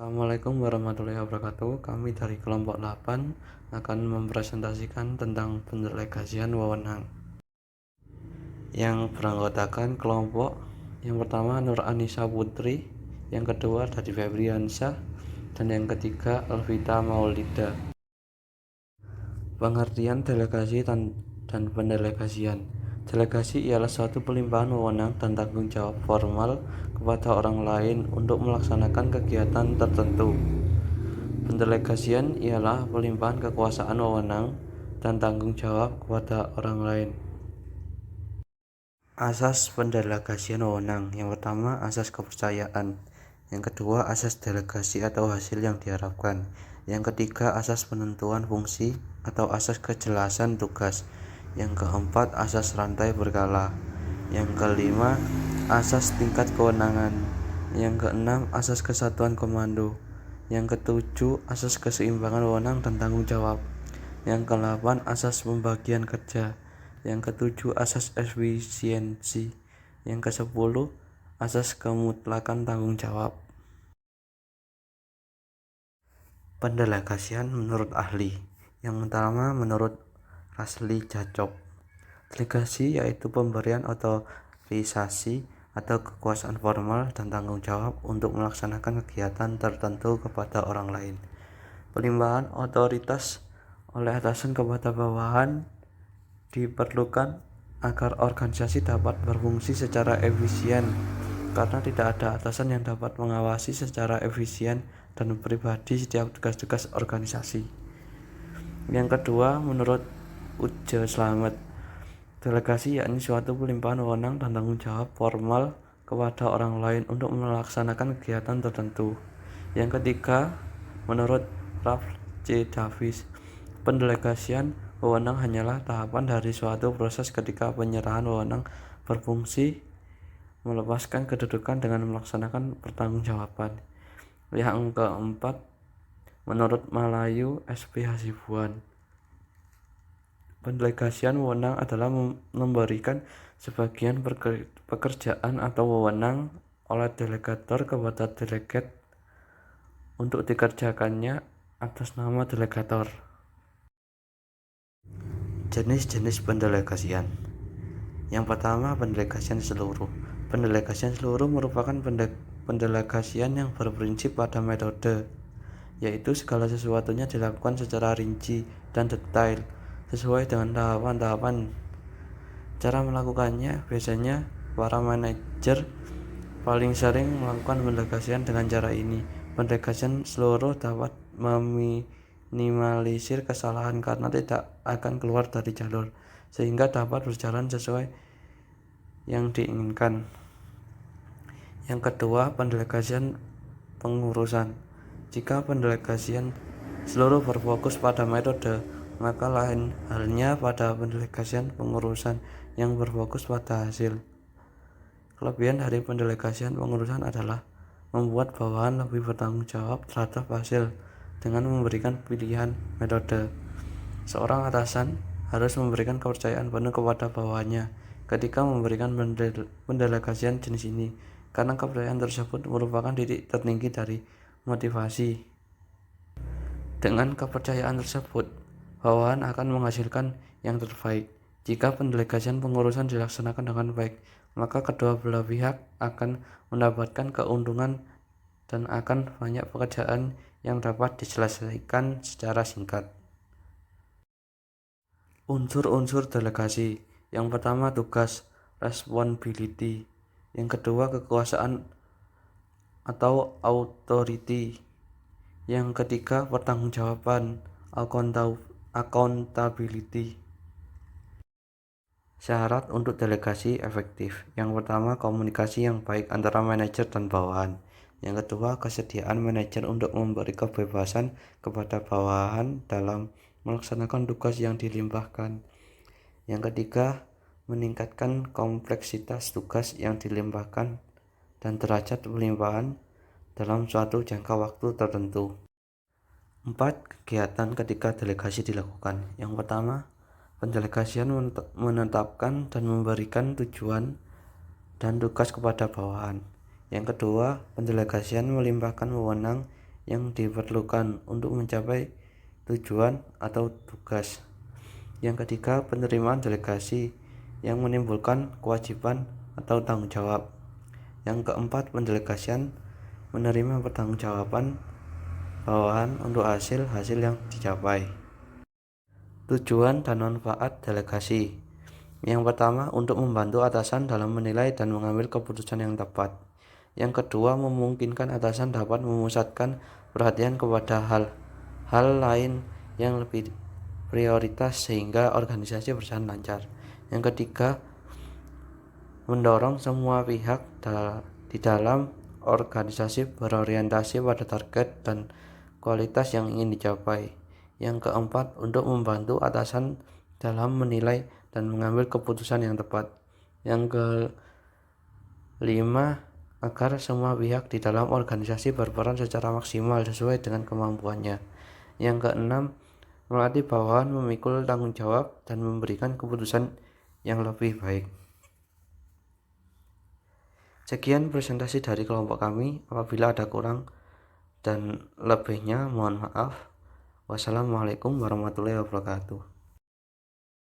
Assalamualaikum warahmatullahi wabarakatuh. Kami dari kelompok 8 akan mempresentasikan tentang pendelegasian wewenang yang beranggotakan kelompok yang pertama Nur Anissa Putri, yang kedua dari Febriansyah, dan yang ketiga Elvita Maulida. Pengertian delegasi dan pendelegasian. Delegasi ialah suatu pelimpahan wewenang dan tanggung jawab formal kepada orang lain untuk melaksanakan kegiatan tertentu. Pendelegasian ialah pelimpahan kekuasaan wewenang dan tanggung jawab kepada orang lain. Asas pendelegasian wewenang. Yang pertama, asas kepercayaan. Yang kedua, asas delegasi atau hasil yang diharapkan. Yang ketiga, asas penentuan fungsi atau asas kejelasan tugas. Yang keempat, asas rantai berkala. Yang kelima, asas tingkat kewenangan. Yang keenam, asas kesatuan komando. Yang ketujuh, asas keseimbangan wewenang dan tanggung jawab. Yang kedelapan, asas pembagian kerja. Yang ketujuh, asas efisiensi. Yang kesepuluh, asas kemutlakan tanggung jawab. Pendelegasian menurut ahli. Yang pertama, menurut Rasli Jacop, delegasi yaitu pemberian otorisasi atau kekuasaan formal dan tanggung jawab untuk melaksanakan kegiatan tertentu kepada orang lain. Pelimpahan otoritas oleh atasan kepada bawahan diperlukan agar organisasi dapat berfungsi secara efisien, karena tidak ada atasan yang dapat mengawasi secara efisien dan pribadi setiap tugas-tugas organisasi. Yang kedua, menurut Uje Slamet, delegasi yakni suatu pelimpahan wewenang dan tanggung jawab formal kepada orang lain untuk melaksanakan kegiatan tertentu. Yang ketiga, menurut Ralph C. Davis, pendelegasian wewenang hanyalah tahapan dari suatu proses ketika penyerahan wewenang berfungsi melepaskan kedudukan dengan melaksanakan pertanggungjawaban. Yang keempat, menurut Malayu SP Hasibuan, pendelegasian wewenang adalah memberikan sebagian pekerjaan atau wewenang oleh delegator kepada delegat untuk dikerjakannya atas nama delegator. Jenis-jenis pendelegasian. Yang pertama, pendelegasian seluruh. Pendelegasian seluruh merupakan pendelegasian yang berprinsip pada metode, yaitu segala sesuatunya dilakukan secara rinci dan detail sesuai dengan tahapan-tahapan. Cara melakukannya biasanya para manajer paling sering melakukan pendelegasian dengan cara ini. Pendelegasian seluruh dapat meminimalisir kesalahan karena tidak akan keluar dari jalur, sehingga dapat berjalan sesuai yang diinginkan. Yang kedua, pendelegasian pengurusan. Jika pendelegasian seluruh berfokus pada metode, maka lain halnya pada pendelegasian pengurusan yang berfokus pada hasil. Kelebihan dari pendelegasian pengurusan adalah membuat bawahan lebih bertanggung jawab terhadap hasil dengan memberikan pilihan metode. Seorang atasan harus memberikan kepercayaan penuh kepada bawahannya ketika memberikan pendelegasian jenis ini, karena kepercayaan tersebut merupakan titik tertinggi dari motivasi. Dengan kepercayaan tersebut, bawahan akan menghasilkan yang terbaik. Jika pendelegasian pengurusan dilaksanakan dengan baik, maka kedua belah pihak akan mendapatkan keuntungan dan akan banyak pekerjaan yang dapat diselesaikan secara singkat. Unsur-unsur delegasi. Yang pertama, tugas responsibility. Yang kedua, kekuasaan atau authority. Yang ketiga, pertanggungjawaban accountability. Syarat untuk delegasi efektif. Yang pertama, komunikasi yang baik antara manajer dan bawahan. Yang kedua, kesediaan manajer untuk memberi kebebasan kepada bawahan dalam melaksanakan tugas yang dilimpahkan. Yang ketiga, meningkatkan kompleksitas tugas yang dilimpahkan dan derajat pelimpahan dalam suatu jangka waktu tertentu. 4. Kegiatan ketika delegasi dilakukan. Yang pertama, pendelegasian menetapkan dan memberikan tujuan dan tugas kepada bawahan. Yang kedua, pendelegasian melimpahkan wewenang yang diperlukan untuk mencapai tujuan atau tugas. Yang ketiga, penerimaan delegasi yang menimbulkan kewajiban atau tanggung jawab. Yang keempat, pendelegasian menerima pertanggungjawaban bawahan untuk hasil yang dicapai. Tujuan dan manfaat delegasi. Yang pertama, untuk membantu atasan dalam menilai dan mengambil keputusan yang tepat. Yang kedua, memungkinkan atasan dapat memusatkan perhatian kepada hal lain yang lebih prioritas sehingga organisasi berjalan lancar. Yang ketiga, mendorong semua pihak di dalam organisasi berorientasi pada target dan kualitas yang ingin dicapai. Yang keempat, untuk membantu atasan dalam menilai dan mengambil keputusan yang tepat. Yang kelima, agar semua pihak di dalam organisasi berperan secara maksimal sesuai dengan kemampuannya. Yang keenam, melatih bawahan memikul tanggung jawab dan memberikan keputusan yang lebih baik. Sekian presentasi dari kelompok kami. Apabila ada kurang dan lebihnya mohon maaf. Wassalamualaikum warahmatullahi wabarakatuh.